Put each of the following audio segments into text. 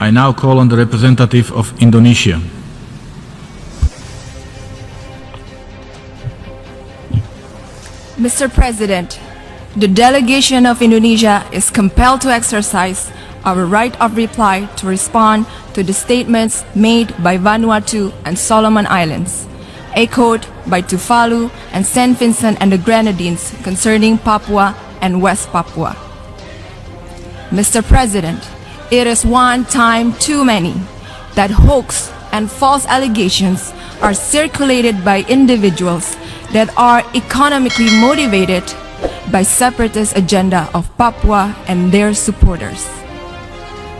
I now call on the representative of Indonesia. Mr. President, the delegation of Indonesia is compelled to exercise our right of reply to respond to the statements made by Vanuatu and Solomon Islands, echoed by Tuvalu and St. Vincent and the Grenadines concerning Papua and West Papua. Mr. President, it is one time too many that hoax and false allegations are circulated by individuals that are economically motivated by separatist agenda of Papua and their supporters.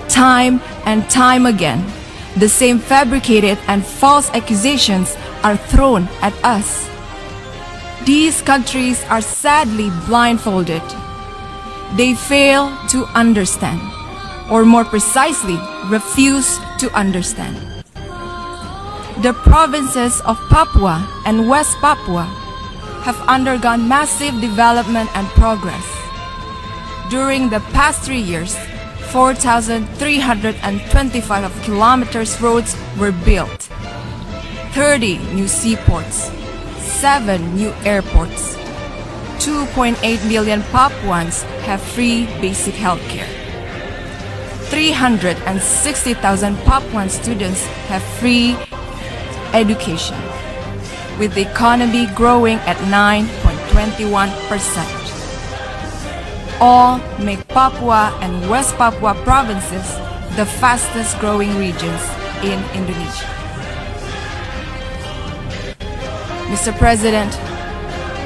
Time and time again, the same fabricated and false accusations are thrown at us. These countries are sadly blindfolded. They fail to understand, or more precisely, refuse to understand. The provinces of Papua and West Papua have undergone massive development and progress. During the past 3 years, 4,325 kilometers roads were built, 30 new seaports, 7 new airports, 2.8 million Papuans have free basic health care. 360,000 Papuan students have free education, with the economy growing at 9.21%. All make Papua and West Papua provinces the fastest growing regions in Indonesia. Mr. President,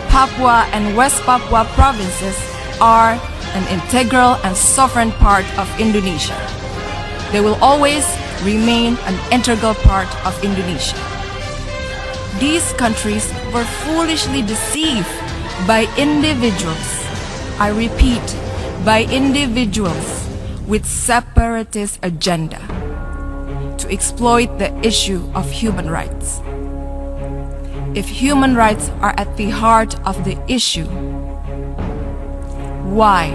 Papua and West Papua provinces are an integral and sovereign part of Indonesia. They will always remain an integral part of Indonesia. These countries were foolishly deceived by individuals, I repeat, by individuals with separatist agenda to exploit the issue of human rights. If human rights are at the heart of the issue, why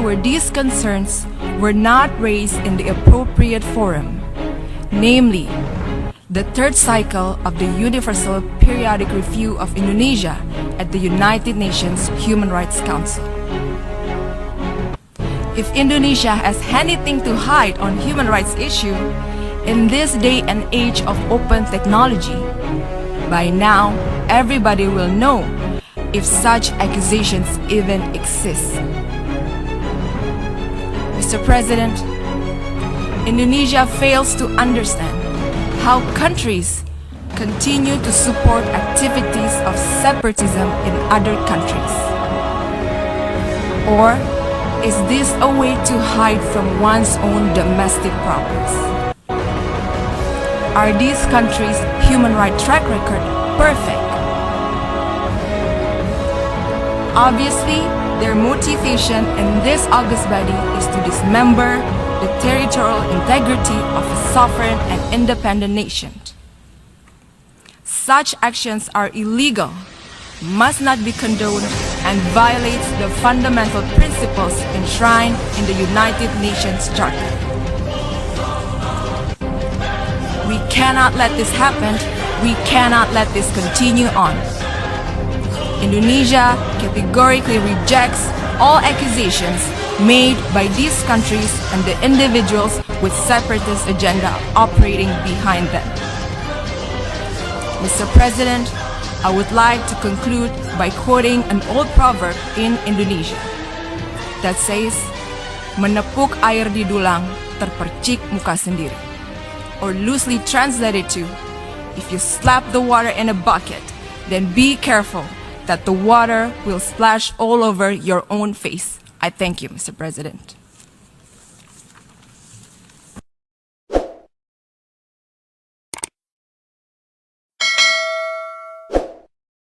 were these concerns were not raised in the appropriate forum, namely the third cycle of the Universal Periodic Review of Indonesia at the United Nations Human Rights Council? If Indonesia has anything to hide on human rights issue in this day and age of open technology, by now everybody will know if such accusations even exist. Mr. President, Indonesia fails to understand how countries continue to support activities of separatism in other countries. Or is this a way to hide from one's own domestic problems? Are these countries' human rights track record perfect? Obviously, their motivation in this august body is to dismember the territorial integrity of a sovereign and independent nation. Such actions are illegal, must not be condoned, and violates the fundamental principles enshrined in the United Nations Charter. We cannot let this happen. We cannot let this continue on. Indonesia categorically rejects all accusations made by these countries and the individuals with separatist agenda operating behind them. Mr. President, I would like to conclude by quoting an old proverb in Indonesia that says, "Menepuk air di dulang, terpercik muka sendiri." Or loosely translated to, if you slap the water in a bucket, then be careful that the water will splash all over your own face. I thank you, Mr. President.